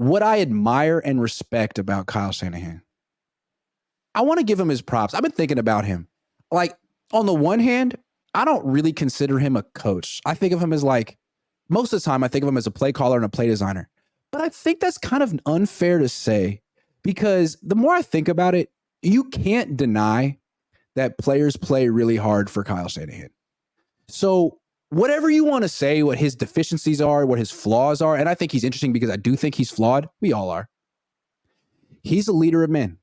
what I admire and respect about Kyle Shanahan, I want to give him his props. I've been thinking about him. Like, on the one hand, I don't really consider him a coach. I think of him as like, most of the time, I think of him as a play caller and a play designer. But I think that's kind of unfair to say because the more I think about it, you can't deny that players play really hard for Kyle Shanahan. So whatever you want to say, what his deficiencies are, what his flaws are, and I think he's interesting because I do think he's flawed. We all are. He's a leader of men.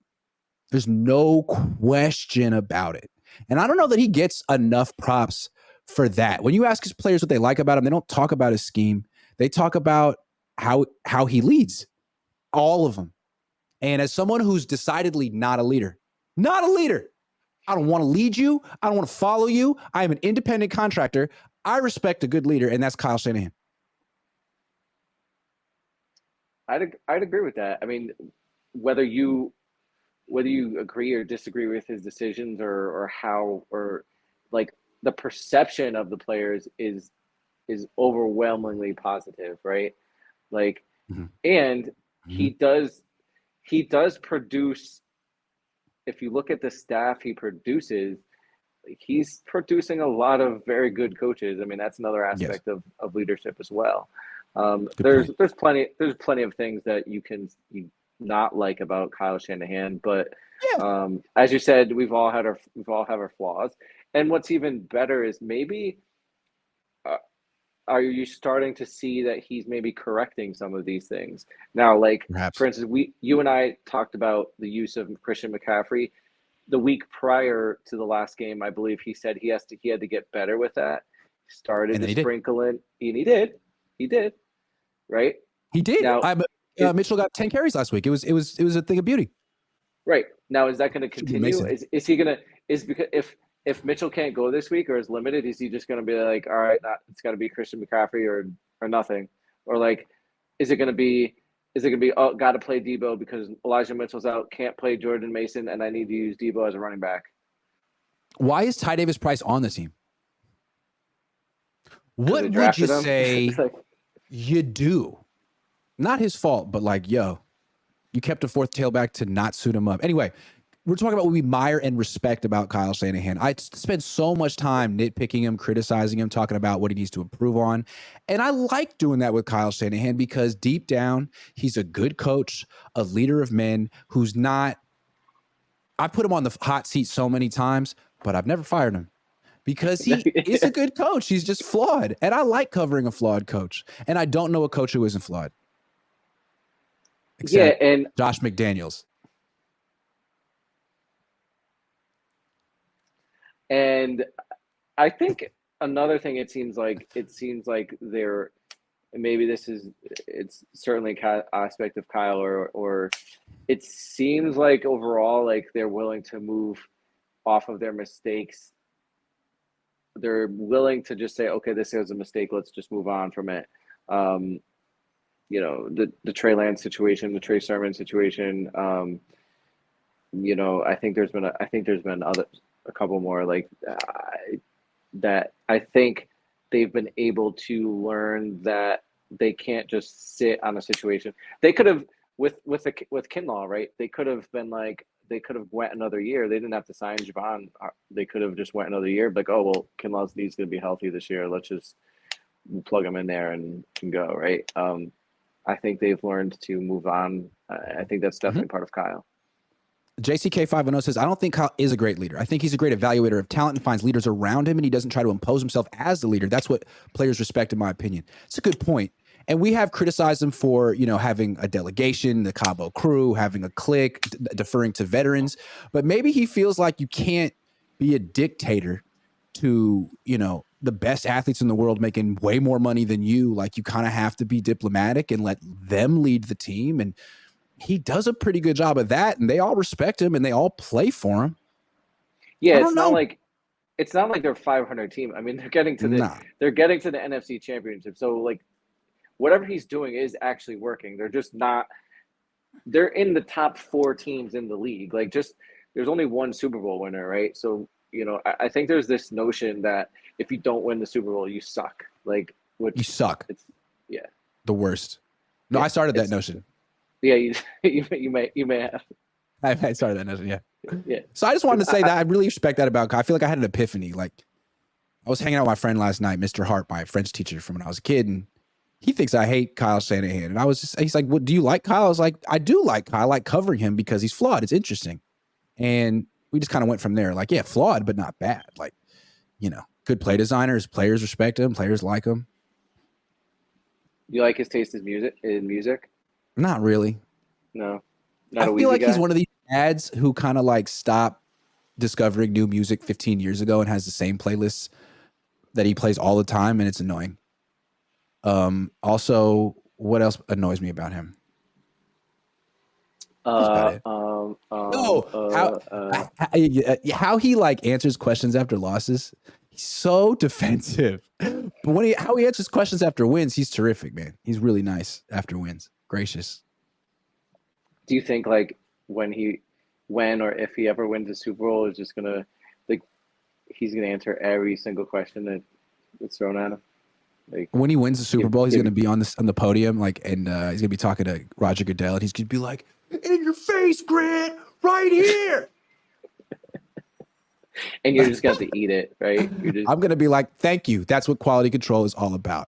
There's no question about it. And I don't know that he gets enough props for that. When you ask his players what they like about him, they don't talk about his scheme. They talk about how he leads, all of them. And as someone who's decidedly not a leader, I don't want to lead you. I don't want to follow you. I am an independent contractor. I respect a good leader, and that's Kyle Shanahan. I'd agree with that. I mean, whether you agree or disagree with his decisions or how or like the perception of the players is overwhelmingly positive, right? Like, and he does produce. If you look at the staff he produces, he's producing a lot of very good coaches. I mean, that's another aspect of leadership as well. There's plenty of things that you not like about Kyle Shanahan, but as you said, we all have our flaws. And what's even better is maybe are you starting to see that he's maybe correcting some of these things now? Like, perhaps. For instance, you and I talked about the use of Christian McCaffrey the week prior to the last game. I believe he said he had to get better with that. Started to sprinkle in, and he did, right? He did. Now, Mitchell got 10 carries last week. It was a thing of beauty. Right. Now, is that going to continue? Is he going to because if Mitchell can't go this week or is limited, is he just going to be like, all right, it's got to be Christian McCaffrey or nothing? Or like, is it going to be, oh, got to play Debo because Elijah Mitchell's out, can't play Jordan Mason, and I need to use Debo as a running back? Why is Ty Davis Price on the team? What would you say you do? Not his fault, but like, yo, you kept a fourth tailback to not suit him up. Anyway, we're talking about what we admire and respect about Kyle Shanahan. I spend so much time nitpicking him, criticizing him, talking about what he needs to improve on. And I like doing that with Kyle Shanahan because deep down, he's a good coach, a leader of men who's not – I put him on the hot seat so many times, but I've never fired him because he is a good coach. He's just flawed. And I like covering a flawed coach. And I don't know a coach who isn't flawed. Except and Josh McDaniels. And I think another thing, it seems like they're, maybe it's certainly an aspect of Kyle, or it seems like overall, like they're willing to move off of their mistakes. They're willing to just say, okay, this is a mistake. Let's just move on from it. You know, the Trey Lance situation, the Trey Sermon situation. You know, I think there's been a couple more like that. I think they've been able to learn that they can't just sit on a situation. They could have with Kinlaw, right? They could have went another year. They didn't have to sign Javon. They could have just went another year. Like, oh well, Kinlaw's knee's going to be healthy this year. Let's just plug him in there and go, right? I think they've learned to move on. I think that's definitely part of Kyle. JCK510 says, I don't think Kyle is a great leader. I think he's a great evaluator of talent and finds leaders around him, and he doesn't try to impose himself as the leader. That's what players respect, in my opinion. It's a good point. And we have criticized him for, you know, having a delegation, the Cabo crew, having a clique, deferring to veterans. But maybe he feels like you can't be a dictator to, you know, the best athletes in the world making way more money than you. Like, you kind of have to be diplomatic and let them lead the team. And he does a pretty good job of that, and they all respect him and they all play for him. Yeah, it's not like they're a 500 team. I mean, they're getting to the NFC Championship. So like, whatever he's doing is actually working. They're just not. They're in the top 4 teams in the league. Like, just there's only one Super Bowl winner, right? So, you know, I think there's this notion that if you don't win the Super Bowl, you suck. Like, you suck. It's the worst. No, I started that notion. Yeah, you may have. I started that notion, yeah. Yeah, So I just wanted because to say that I really respect that about Kyle. I feel like I had an epiphany. Like I was hanging out with my friend last night, Mr. Hart, my French teacher from when I was a kid, and he thinks I hate Kyle Shanahan. And I was just, he's like, "What do you like Kyle?" I was like, "I do like Kyle. I like covering him because he's flawed. It's interesting." And we just kind of went from there. Like, yeah, flawed, but not bad. Like, good play designers, players respect him, players like him. you like his taste in music. Not really. No, I not a feel Weezy like he's guy. one of these dads who kind of like stopped discovering new music 15 years ago and has the same playlists that he plays all the time, and it's annoying. Also, what else annoys me about him? That's about Uh, it. um, um, No, uh, uh. how he like answers questions after losses. He's so defensive. But how he answers questions after wins, he's terrific, man. He's really nice after wins. Gracious. Do you think like when or if he ever wins a Super Bowl, is just gonna like he's gonna answer every single question that's thrown at him? Like When he wins the Super give Bowl, he's give gonna be on the podium, like, and he's gonna be talking to Roger Goodell, and he's gonna be like, "In your face, Grant, right here." and you're just gonna have to eat it, right? You're just I'm gonna be like, "Thank you. That's what quality control is all about."